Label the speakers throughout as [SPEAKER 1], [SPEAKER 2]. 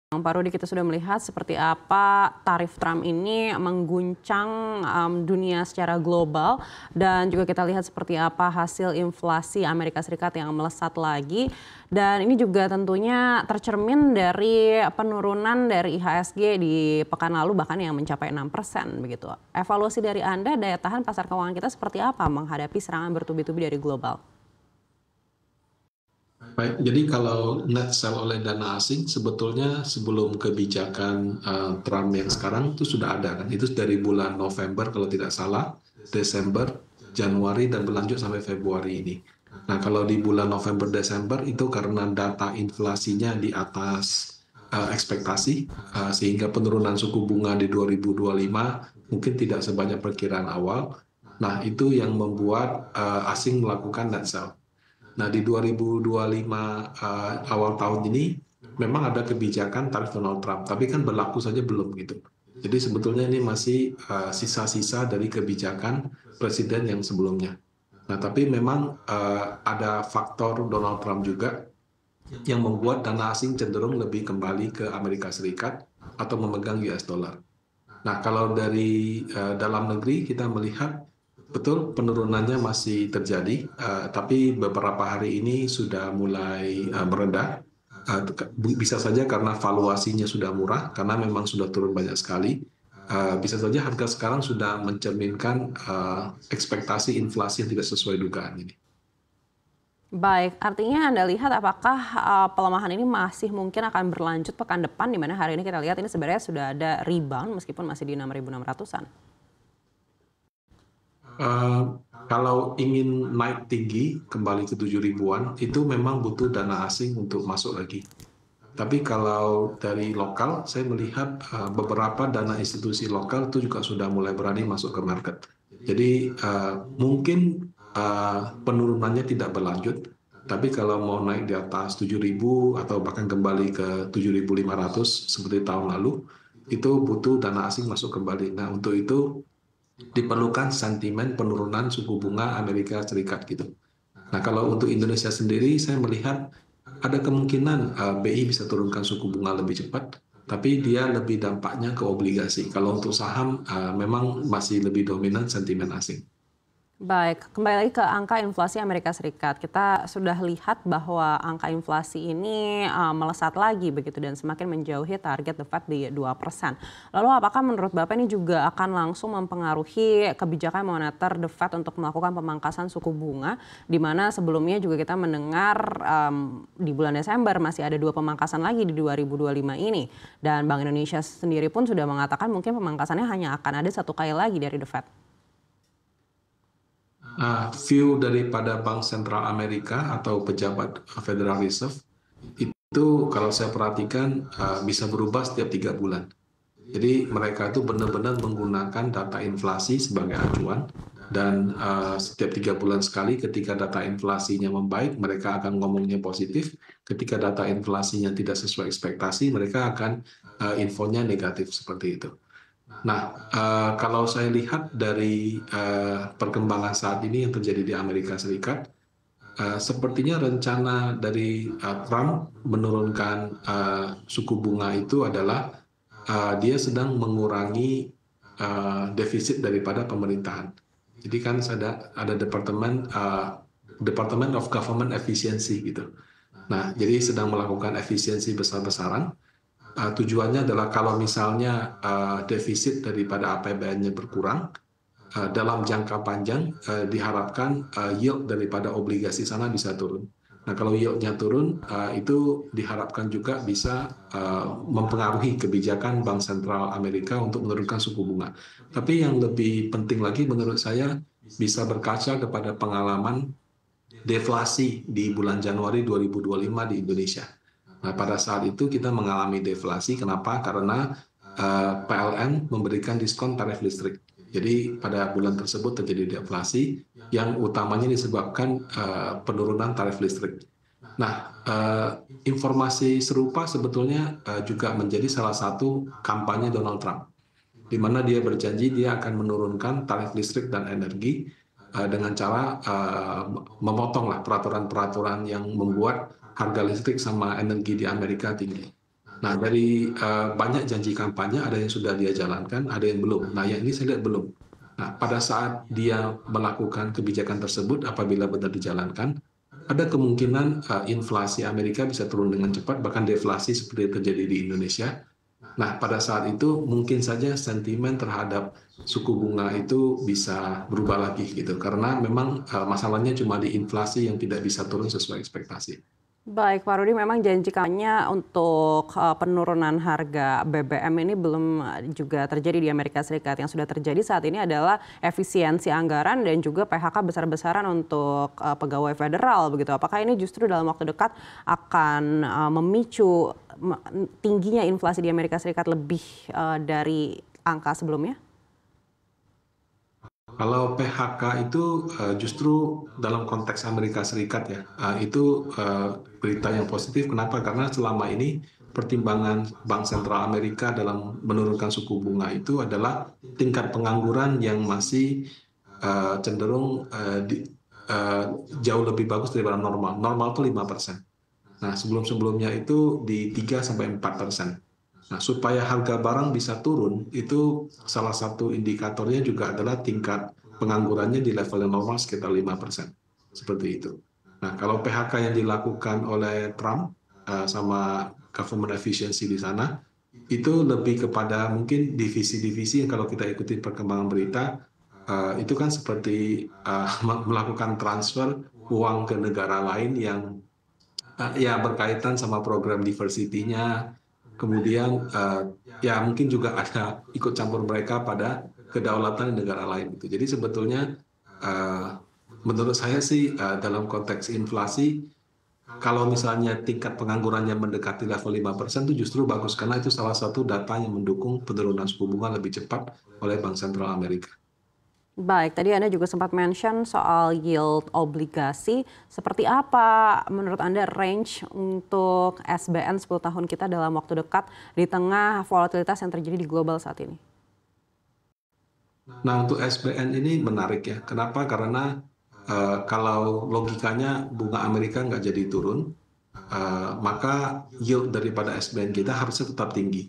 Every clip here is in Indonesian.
[SPEAKER 1] Pak Rudi, kita sudah melihat seperti apa tarif Trump ini mengguncang dunia secara global, dan juga kita lihat seperti apa hasil inflasi Amerika Serikat yang melesat lagi, dan ini juga tentunya tercermin dari penurunan dari IHSG di pekan lalu bahkan yang mencapai 6% begitu. Evaluasi dari Anda, daya tahan pasar keuangan kita seperti apa menghadapi serangan bertubi-tubi dari global?
[SPEAKER 2] Baik, jadi kalau net sell oleh dana asing sebetulnya sebelum kebijakan Trump yang sekarang itu sudah ada kan. Itu dari bulan November kalau tidak salah, Desember, Januari dan berlanjut sampai Februari ini. Nah, kalau di bulan November Desember itu karena data inflasinya di atas ekspektasi sehingga penurunan suku bunga di 2025 mungkin tidak sebanyak perkiraan awal. Nah, itu yang membuat asing melakukan net sell. Nah, di 2025 awal tahun ini memang ada kebijakan tarif Donald Trump, tapi kan berlaku saja belum gitu. Jadi sebetulnya ini masih sisa-sisa dari kebijakan presiden yang sebelumnya. Nah, tapi memang ada faktor Donald Trump juga yang membuat dana asing cenderung lebih kembali ke Amerika Serikat atau memegang US dollar. Nah, kalau dari dalam negeri kita melihat betul penurunannya masih terjadi, tapi beberapa hari ini sudah mulai meredah. Bisa saja karena valuasinya sudah murah, karena memang sudah turun banyak sekali. Bisa saja harga sekarang sudah mencerminkan ekspektasi inflasi yang tidak sesuai dugaan ini.
[SPEAKER 1] Baik, artinya Anda lihat apakah pelemahan ini masih mungkin akan berlanjut pekan depan, di mana hari ini kita lihat ini sebenarnya sudah ada rebound meskipun masih di 6.600-an.
[SPEAKER 2] Kalau ingin naik tinggi kembali ke 7 ribuan itu memang butuh dana asing untuk masuk lagi. Tapi kalau dari lokal, saya melihat beberapa dana institusi lokal itu juga sudah mulai berani masuk ke market. Jadi mungkin penurunannya tidak berlanjut, tapi kalau mau naik di atas 7.000 atau bahkan kembali ke 7.500 seperti tahun lalu, itu butuh dana asing masuk kembali. Nah, untuk itu diperlukan sentimen penurunan suku bunga Amerika Serikat gitu. Nah, kalau untuk Indonesia sendiri, saya melihat ada kemungkinan BI bisa turunkan suku bunga lebih cepat, tapi dia lebih dampaknya ke obligasi. Kalau untuk saham, memang masih lebih dominan sentimen asing.
[SPEAKER 1] Baik, kembali lagi ke angka inflasi Amerika Serikat. Kita sudah lihat bahwa angka inflasi ini melesat lagi begitu dan semakin menjauhi target The Fed di 2%. Lalu apakah menurut Bapak ini juga akan langsung mempengaruhi kebijakan moneter The Fed untuk melakukan pemangkasan suku bunga, di mana sebelumnya juga kita mendengar di bulan Desember masih ada 2 pemangkasan lagi di 2025 ini. Dan Bank Indonesia sendiri pun sudah mengatakan mungkin pemangkasannya hanya akan ada 1 kali lagi dari The Fed.
[SPEAKER 2] View daripada Bank Sentral Amerika atau pejabat Federal Reserve itu kalau saya perhatikan bisa berubah setiap 3 bulan. Jadi mereka itu benar-benar menggunakan data inflasi sebagai acuan, dan setiap 3 bulan sekali ketika data inflasinya membaik mereka akan ngomongnya positif, ketika data inflasinya tidak sesuai ekspektasi mereka akan infonya negatif seperti itu. Nah, kalau saya lihat dari perkembangan saat ini yang terjadi di Amerika Serikat, sepertinya rencana dari Trump menurunkan suku bunga itu adalah dia sedang mengurangi defisit daripada pemerintahan. Jadi kan ada Department of Government Efficiency gitu. Nah, jadi sedang melakukan efisiensi besar-besaran. Tujuannya adalah kalau misalnya defisit daripada APBN-nya berkurang, dalam jangka panjang diharapkan yield daripada obligasi sana bisa turun. Nah, kalau yield-nya turun, itu diharapkan juga bisa mempengaruhi kebijakan Bank Sentral Amerika untuk menurunkan suku bunga. Tapi yang lebih penting lagi menurut saya bisa berkaca kepada pengalaman deflasi di bulan Januari 2025 di Indonesia. Nah, pada saat itu kita mengalami deflasi. Kenapa? Karena PLN memberikan diskon tarif listrik. Jadi pada bulan tersebut terjadi deflasi yang utamanya disebabkan penurunan tarif listrik. Nah, informasi serupa sebetulnya juga menjadi salah satu kampanye Donald Trump, di mana dia berjanji dia akan menurunkan tarif listrik dan energi dengan cara memotonglah peraturan-peraturan yang membuat harga listrik sama energi di Amerika tinggi. Nah, dari banyak janji kampanye, ada yang sudah dia jalankan, ada yang belum. Nah, yang ini saya lihat belum. Nah, pada saat dia melakukan kebijakan tersebut, apabila benar dijalankan, ada kemungkinan inflasi Amerika bisa turun dengan cepat, bahkan deflasi seperti yang terjadi di Indonesia. Nah, pada saat itu mungkin saja sentimen terhadap suku bunga itu bisa berubah lagi gitu, karena memang masalahnya cuma di inflasi yang tidak bisa turun sesuai ekspektasi.
[SPEAKER 1] Baik, Pak Rudi, memang janji kampanye untuk penurunan harga BBM ini belum juga terjadi di Amerika Serikat. Yang sudah terjadi saat ini adalah efisiensi anggaran dan juga PHK besar-besaran untuk pegawai federal, begitu. Apakah ini justru dalam waktu dekat akan memicu tingginya inflasi di Amerika Serikat lebih dari angka sebelumnya?
[SPEAKER 2] Kalau PHK itu justru dalam konteks Amerika Serikat ya, itu berita yang positif. Kenapa? Karena selama ini pertimbangan Bank Sentral Amerika dalam menurunkan suku bunga itu adalah tingkat pengangguran yang masih cenderung jauh lebih bagus daripada normal. Normal itu 5%. Nah, sebelum-sebelumnya itu di 3-4%. Nah, supaya harga barang bisa turun, itu salah satu indikatornya juga adalah tingkat penganggurannya di level yang normal sekitar 5%. Seperti itu. Nah, kalau PHK yang dilakukan oleh Trump sama government efficiency di sana, itu lebih kepada mungkin divisi-divisi yang kalau kita ikuti perkembangan berita, itu kan seperti melakukan transfer uang ke negara lain yang ya berkaitan sama program diversity-nya, kemudian ya mungkin juga ada ikut campur mereka pada kedaulatan negara lain gitu. Jadi sebetulnya uh, menurut saya sih dalam konteks inflasi, kalau misalnya tingkat penganggurannya mendekati level 5% itu justru bagus karena itu salah satu data yang mendukung penurunan suku bunga lebih cepat oleh Bank Sentral Amerika.
[SPEAKER 1] Baik, tadi Anda juga sempat mention soal yield obligasi. Seperti apa menurut Anda range untuk SBN 10 tahun kita dalam waktu dekat di tengah volatilitas yang terjadi di global saat ini?
[SPEAKER 2] Nah, untuk SBN ini menarik ya. Kenapa? Karena kalau logikanya bunga Amerika nggak jadi turun, maka yield daripada SBN kita harusnya tetap tinggi.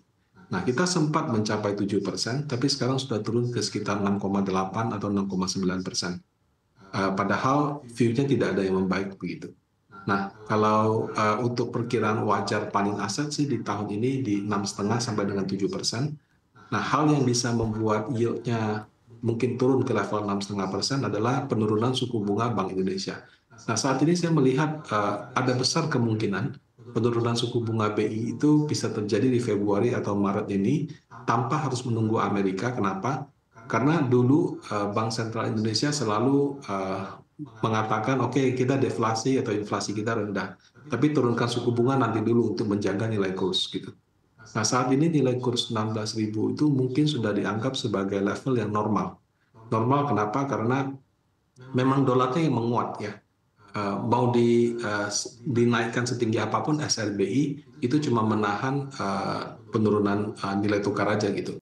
[SPEAKER 2] Nah, kita sempat mencapai 7%, tapi sekarang sudah turun ke sekitar 6,8 atau 6,9%. Padahal view-nya tidak ada yang membaik begitu. Nah, kalau untuk perkiraan wajar paling aset sih di tahun ini di 6,5 sampai dengan 7%. Nah, hal yang bisa membuat yield-nya mungkin turun ke level 6,5% adalah penurunan suku bunga Bank Indonesia. Nah, saat ini saya melihat ada besar kemungkinan penurunan suku bunga BI itu bisa terjadi di Februari atau Maret ini tanpa harus menunggu Amerika. Kenapa? Karena dulu Bank Sentral Indonesia selalu mengatakan, oke, kita deflasi atau inflasi kita rendah, tapi turunkan suku bunga nanti dulu untuk menjaga nilai kurs gitu. Nah, saat ini nilai kurs 16.000 itu mungkin sudah dianggap sebagai level yang normal. Normal kenapa? Karena memang dolarnya yang menguat ya. Mau dinaikkan setinggi apapun SRBI itu cuma menahan penurunan nilai tukar aja gitu.